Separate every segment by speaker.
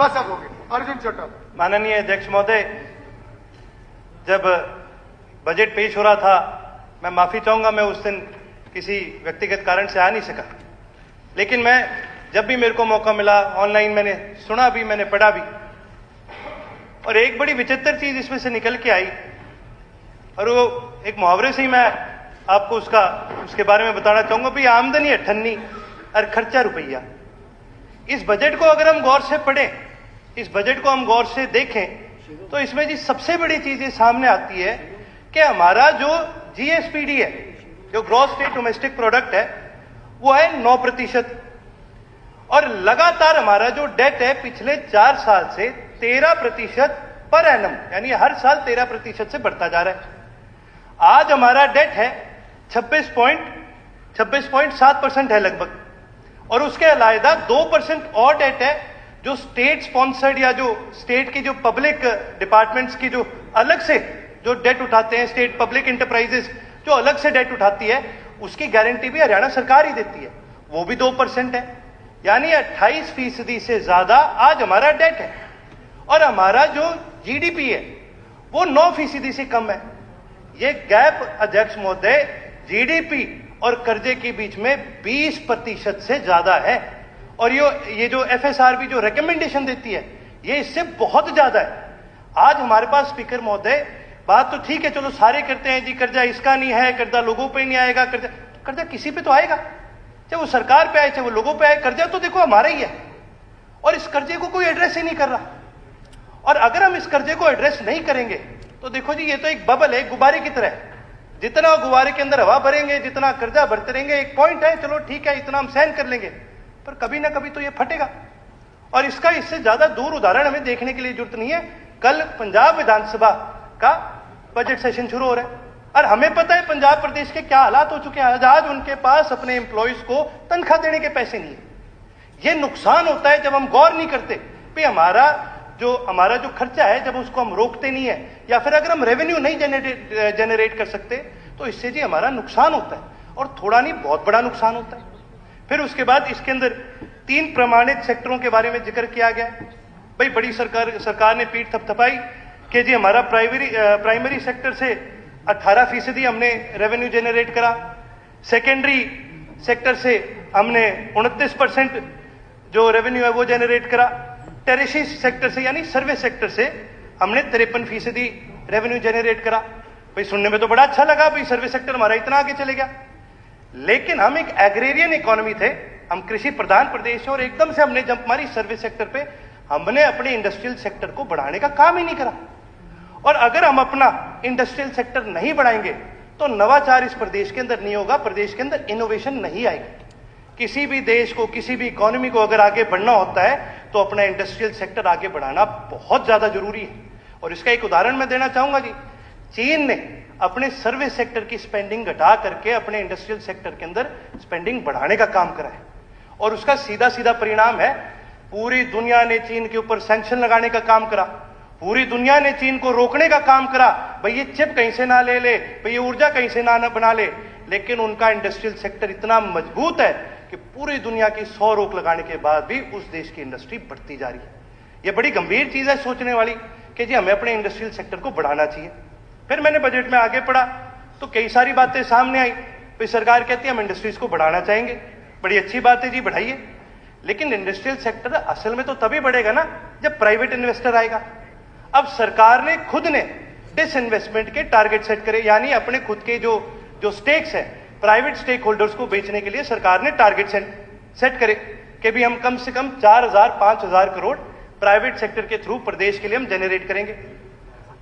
Speaker 1: बस अब हो गया। अर्जुन चोटा।
Speaker 2: माननीय अध्यक्ष महोदय, जब बजट पेश हो रहा था, मैं माफी चाहूंगा, मैं उस दिन किसी व्यक्तिगत कारण से आ नहीं सका, लेकिन मैं जब भी मेरे को मौका मिला ऑनलाइन मैंने सुना भी, मैंने पढ़ा भी, और एक बड़ी विचित्र चीज इसमें से निकल के आई, और वो एक मुहावरे से ही मैं आपको उसके बारे में बताना चाहूंगा। भाई, आमदनी 98 और खर्चा रुपया। इस बजट को अगर हम गौर से पढ़ें, इस बजट को हम गौर से देखें, तो इसमें जी सबसे बड़ी चीज ये सामने आती है कि हमारा जो जीएसपीडी है, जो ग्रॉस स्टेट डोमेस्टिक प्रोडक्ट है, वो है 9%, और लगातार हमारा जो डेट है पिछले 4 साल से 13% पर एनम, यानी हर साल 13% से बढ़ता जा रहा है। आज हमारा डेट है 26.7% है लगभग, और उसके अलावा 2% और डेट है जो स्टेट स्पॉन्सर्ड या जो स्टेट की जो पब्लिक डिपार्टमेंट्स की जो अलग से जो डेट उठाते हैं, स्टेट पब्लिक इंटरप्राइजेस जो अलग से डेट उठाती है, उसकी गारंटी भी हरियाणा सरकार ही देती है, वो भी 2% है। यानी 28% से ज्यादा आज हमारा डेट है, और हमारा जो जीडीपी है वो 9% से कम है। ये गैप अध्यक्ष महोदय जीडीपी और कर्जे के बीच में 20% से ज्यादा है, और ये जो एफएसआरबी जो रिकमेंडेशन देती है, ये इससे बहुत ज्यादा है। आज हमारे पास स्पीकर महोदय, बात तो ठीक है, चलो सारे करते हैं जी, कर्जा इसका नहीं है, कर्जा लोगों पे नहीं आएगा, कर्जा किसी पे तो आएगा, चाहे वो सरकार पे आए चाहे वो लोगों पे आए, कर्जा तो देखो हमारा ही है, और इस कर्जे को कोई एड्रेस ही नहीं कर रहा। और अगर हम इस कर्जे को एड्रेस नहीं करेंगे तो देखो जी, ये तो एक बबल है, गुब्बारे की तरह। जितना गुब्बारे के अंदर हवा भरेंगे, जितना कर्जा भरते रहेंगे, एक पॉइंट है, चलो ठीक है, इतना हम सहन कर लेंगे, पर कभी ना कभी तो ये फटेगा। और इसका इससे ज्यादा दूर उदाहरण हमें देखने के लिए जरूरत नहीं है। कल पंजाब विधानसभा का बजट सेशन शुरू हो रहा है, और हमें पता है पंजाब प्रदेश के क्या हालात हो चुके हैं। आज उनके पास अपने एम्प्लॉयज को तनख्वाह देने के पैसे नहीं है। ये नुकसान होता है जब हम गौर नहीं करते कि हमारा जो खर्चा है, जब उसको हम रोकते नहीं है, या फिर अगर हम रेवेन्यू नहीं जनरेट कर सकते, तो इससे जी हमारा नुकसान होता है, और थोड़ा नहीं बहुत बड़ा नुकसान होता है। फिर उसके बाद इसके अंदर 3 प्रमाणित सेक्टरों के बारे में जिक्र किया गया। भाई, बड़ी सरकार ने पीठ थपथपाई कि जी हमारा प्राइमरी सेक्टर से 18% हमने रेवेन्यू जनरेट करा, सेकेंडरी सेक्टर से हमने 29% जो रेवेन्यू है वो जनरेट करा, टेरिशरी सेक्टर से यानी सर्विस सेक्टर से हमने 53% रेवेन्यू जनरेट करा। भाई, सुनने में तो बड़ा अच्छा लगा, भाई सर्विस सेक्टर हमारा इतना आगे चले गया, लेकिन हम एक एग्रेरियन इकोनॉमी थे, हम कृषि प्रधान प्रदेश है, और एकदम से हमने जंप मारी सर्विस सेक्टर पे। हमने अपने इंडस्ट्रियल सेक्टर को बढ़ाने का काम ही नहीं करा, और अगर हम अपना इंडस्ट्रियल सेक्टर नहीं बढ़ाएंगे तो नवाचार इस प्रदेश के अंदर नहीं होगा, प्रदेश के अंदर इनोवेशन नहीं आएगी। किसी भी देश को, किसी भी इकोनॉमी को अगर आगे बढ़ना होता है तो अपना इंडस्ट्रियल सेक्टर आगे बढ़ाना बहुत ज्यादा जरूरी है। और इसका एक उदाहरण मैं देना चाहूंगा जी। चीन ने अपने सर्विस सेक्टर की स्पेंडिंग घटा करके अपने इंडस्ट्रियल सेक्टर के अंदर स्पेंडिंग बढ़ाने का काम करा है, और उसका सीधा सीधा परिणाम है पूरी दुनिया ने चीन के ऊपर सैंक्शन लगाने का काम करा, पूरी दुनिया ने चीन को रोकने का काम करा। भाई, ये चिप कहीं से ना ले ले, भाई ये ऊर्जा कहीं से ना बना ले, लेकिन उनका इंडस्ट्रियल सेक्टर इतना मजबूत है कि पूरी दुनिया की 100 रोक लगाने के बाद भी उस देश की इंडस्ट्री बढ़ती जा रही है। यह बड़ी गंभीर चीज है सोचने वाली कि जी हमें अपने इंडस्ट्रियल सेक्टर को बढ़ाना चाहिए। फिर मैंने बजट में आगे पढ़ा तो कई सारी बातें सामने आई। फिर सरकार कहती है हम इंडस्ट्रीज को बढ़ाना चाहेंगे, बड़ी अच्छी बात है जी, बढ़ाइए, लेकिन इंडस्ट्रियल सेक्टर असल में तो तभी बढ़ेगा ना जब प्राइवेट इन्वेस्टर आएगा। अब सरकार ने खुद ने डिसइन्वेस्टमेंट के टारगेट सेट करे, यानी अपने खुद के जो स्टेक्स है प्राइवेट स्टेक होल्डर्स को बेचने के लिए सरकार ने टारगेट सेट करे कि भी हम कम से कम 4,000-5,000 करोड़ प्राइवेट सेक्टर के थ्रू प्रदेश के लिए हम जनरेट करेंगे।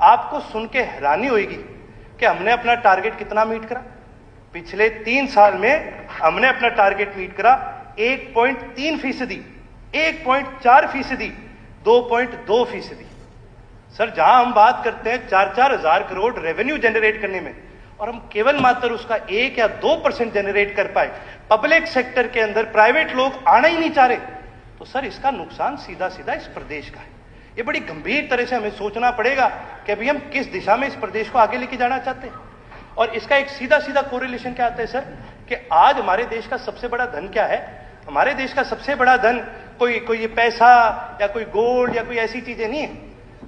Speaker 2: आपको सुन के हैरानी होगी कि हमने अपना टारगेट कितना मीट करा। पिछले 3 साल में हमने अपना टारगेट मीट करा 1.3%, 1.4%, 2.2%। सर, जहां हम बात करते हैं 4-4 हजार करोड़ रेवेन्यू जनरेट करने में, और हम केवल मात्र उसका 1 या 2% जनरेट कर पाए, पब्लिक सेक्टर के अंदर प्राइवेट लोग आना ही नहीं चाह रहे, तो सर इसका नुकसान सीधा सीधा इस प्रदेश का है। ये बड़ी गंभीर तरह से हमें सोचना पड़ेगा कि अभी हम किस दिशा में इस प्रदेश को आगे लेके जाना चाहते हैं। और इसका एक सीधा सीधा कोरिलेशन क्या आता है सर, कि आज हमारे देश का सबसे बड़ा धन क्या है? हमारे देश का सबसे बड़ा धन कोई ये पैसा या कोई गोल्ड या कोई ऐसी चीजें नहीं है।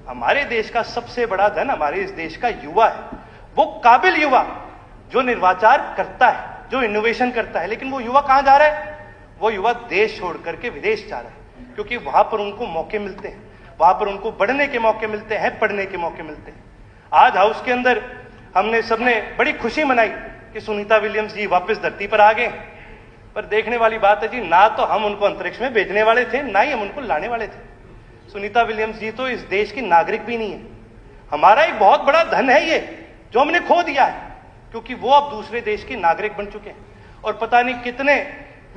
Speaker 2: हमारे देश का सबसे बड़ा धन हमारे इस देश का युवा है। वो काबिल युवा जो निर्वाचार करता है, जो इनोवेशन करता है, लेकिन वो युवा कहां जा रहा है? वो युवा देश छोड़ करके विदेश जा रहा है, क्योंकि वहां पर उनको मौके मिलते हैं, वहां पर उनको बढ़ने के मौके मिलते हैं, पढ़ने के मौके मिलते हैं। आज हाउस के अंदर हमने सबने बड़ी खुशी मनाई कि सुनीता विलियम्स जी वापस धरती पर आ गए। पर देखने वाली बात है जी, ना तो हम उनको अंतरिक्ष में भेजने वाले थे, ना ही हम उनको लाने वाले थे। सुनीता विलियम्स जी तो इस देश की नागरिक भी नहीं है। हमारा एक बहुत बड़ा धन है ये, जो हमने खो दिया है, क्योंकि वो अब दूसरे देश की नागरिक बन चुके हैं। और पता नहीं कितने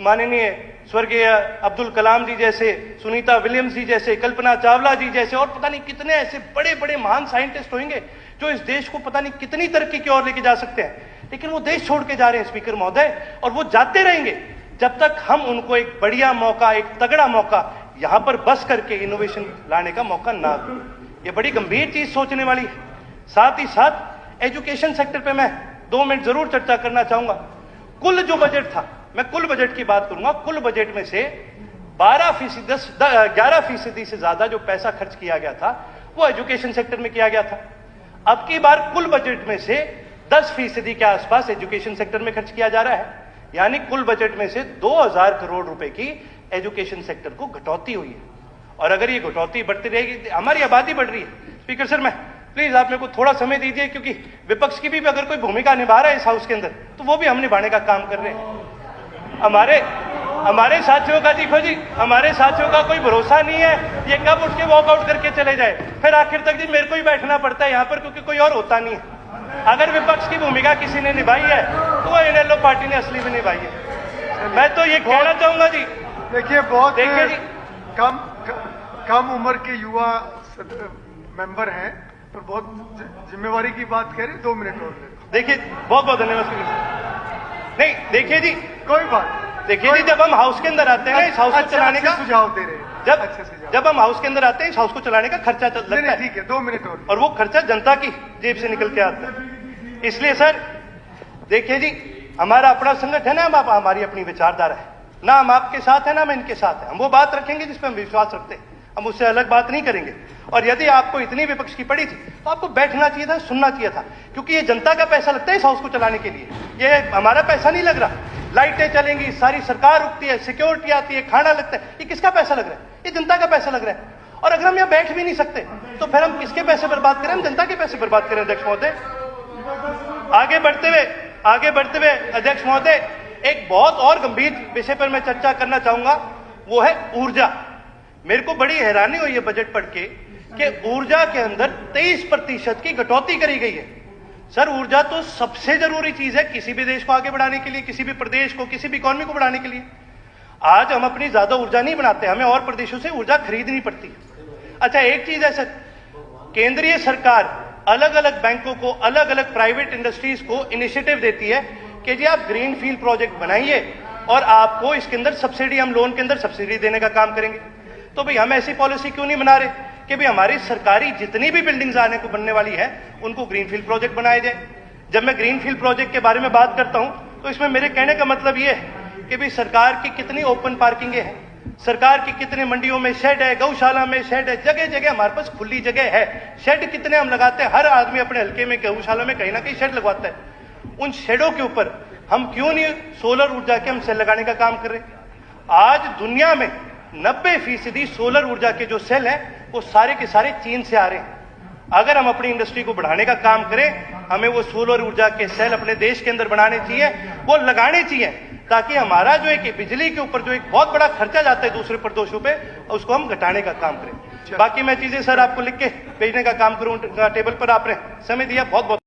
Speaker 2: माननीय स्वर्गीय अब्दुल कलाम जी जैसे, सुनीता विलियम्स जी जैसे, कल्पना चावला जी जैसे, और पता नहीं कितने ऐसे बड़े बड़े महान साइंटिस्ट होंगे जो इस देश को पता नहीं कितनी तरक्की की ओर लेके जा सकते हैं। लेकिन वो देश छोड़ के जा रहे हैं स्पीकर महोदय, और वो जाते रहेंगे जब तक हम उनको एक बढ़िया मौका, एक तगड़ा मौका यहां पर बस करके इनोवेशन लाने का मौका ना दें। ये बड़ी गंभीर चीज सोचने वाली है। साथ ही साथ एजुकेशन सेक्टर पे मैं 2 मिनट जरूर चर्चा करना चाहूंगा। कुल जो बजट था, मैं कुल बजट की बात करूंगा, कुल बजट में से 11% से ज्यादा जो पैसा खर्च किया गया था वो एजुकेशन सेक्टर में किया गया था। अब की बार कुल बजट में से 10% के आसपास एजुकेशन सेक्टर में खर्च किया जा रहा है। यानी कुल बजट में से 2000 करोड़ रुपए की एजुकेशन सेक्टर को घटौती हुई है। और अगर ये घटौती बढ़ती रहेगी, हमारी आबादी बढ़ रही है। स्पीकर सर, मैं प्लीज आप मेरे को थोड़ा समय दीजिए, क्योंकि विपक्ष की भी अगर कोई भूमिका निभा रहा है इस हाउस के अंदर, तो वो भी हम निभाने का काम कर रहे हैं। हमारे साथियों का, देखो जी, हमारे साथियों का कोई भरोसा नहीं है, ये कब उठ के वॉकआउट करके चले जाए। फिर आखिर तक जी मेरे को ही बैठना पड़ता है यहाँ पर, क्योंकि कोई और होता नहीं है। अगर विपक्ष की भूमिका किसी ने निभाई है तो वो इनेलो पार्टी ने असली में निभाई है। मैं तो ये कहना चाहूंगा जी,
Speaker 1: देखिए बहुत
Speaker 2: देखिए जी,
Speaker 1: कम उम्र के युवा मेंबर हैं, पर बहुत जिम्मेवारी की बात कह रहे, 2 मिनट और ले।
Speaker 2: देखिए बहुत बहुत धन्यवाद स्पीकर साहब। नहीं देखिए जी,
Speaker 1: कोई बात,
Speaker 2: देखिए जी, जब हम हाउस के अंदर आते हैं, इस हाउस को चलाने का
Speaker 1: सुझाव दे रहे हैं,
Speaker 2: जब हम हाउस के अंदर आते हैं, इस हाउस को चलाने का खर्चा लगता है।
Speaker 1: ठीक है, 2 मिनट
Speaker 2: और वो खर्चा जनता की जेब से निकल के आता है। इसलिए सर देखिए जी, हमारा अपना संगठन है, हमारी अपनी विचारधारा है, ना हम आपके साथ है ना हम इनके साथ है। हम वो बात रखेंगे जिस पर हम विश्वास रखते हैं, हम उससे अलग बात नहीं करेंगे। और यदि आपको इतनी विपक्ष की पड़ी थी तो आपको बैठना चाहिए था, सुनना चाहिए था, क्योंकि ये जनता का पैसा लगता है इस हाउस को चलाने के लिए, ये हमारा पैसा नहीं लग रहा। लाइटें चलेंगी, सारी सरकार रुकती है, सिक्योरिटी आती है, खाना लगता है, ये किसका पैसा लग रहा है? ये जनता का पैसा लग रहा है। और अगर हम यहाँ बैठ भी नहीं सकते तो फिर हम किसके पैसे बर्बाद करें? हम जनता के पैसे बर्बाद करें। अध्यक्ष महोदय, आगे बढ़ते हुए अध्यक्ष महोदय, एक बहुत और गंभीर विषय पर मैं चर्चा करना चाहूंगा, वो है ऊर्जा। मेरे को बड़ी हैरानी हुई है बजट पढ़ के कि ऊर्जा के अंदर 23% की कटौती करी गई है। सर, ऊर्जा तो सबसे जरूरी चीज है किसी भी देश को आगे बढ़ाने के लिए, किसी भी प्रदेश को, किसी भी इकॉनमी को बढ़ाने के लिए। आज हम अपनी ज्यादा ऊर्जा नहीं बनाते, हमें और प्रदेशों से ऊर्जा खरीदनी पड़ती है। अच्छा, एक चीज है सर, केंद्रीय सरकार अलग अलग बैंकों को, अलग अलग प्राइवेट इंडस्ट्रीज को इनिशिएटिव देती है कि जी आप ग्रीन फील्ड प्रोजेक्ट बनाइए और आपको इसके अंदर सब्सिडी, हम लोन के अंदर सब्सिडी देने का काम करेंगे। तो भाई हम ऐसी पॉलिसी क्यों नहीं बना रहे कि भाई हमारी सरकारी जितनी भी बिल्डिंग्स आने को बनने वाली है उनको ग्रीनफील्ड प्रोजेक्ट बनाए जाए। जब मैं ग्रीनफील्ड प्रोजेक्ट के बारे में बात करता हूं तो इसमें मेरे कहने का मतलब यह है कि भाई सरकार की कितनी ओपन पार्किंग है, सरकार की कितने मंडियों में शेड है, गौशाला में शेड है, जगह जगह हमारे पास खुली जगह है। शेड कितने हम लगाते हैं, हर आदमी अपने हल्के में, गौशाला में कहीं ना कहीं शेड लगवाता है। उन शेडों के ऊपर हम क्यों नहीं सोलर ऊर्जा के हम सेल लगाने का काम कर रहे हैं? आज दुनिया में 90% सोलर ऊर्जा के जो सेल हैं वो सारे के सारे चीन से आ रहे हैं। अगर हम अपनी इंडस्ट्री को बढ़ाने का काम करें, हमें वो सोलर ऊर्जा के सेल अपने देश के अंदर बनाने चाहिए, वो लगाने चाहिए, ताकि हमारा जो एक बिजली के ऊपर जो एक बहुत बड़ा खर्चा जाता है दूसरे प्रदेशों पे, उसको हम घटाने का काम करें। बाकी मैं चीजें सर आपको लिख के भेजने का काम करूं टेबल पर। आपने समय दिया, बहुत बहुत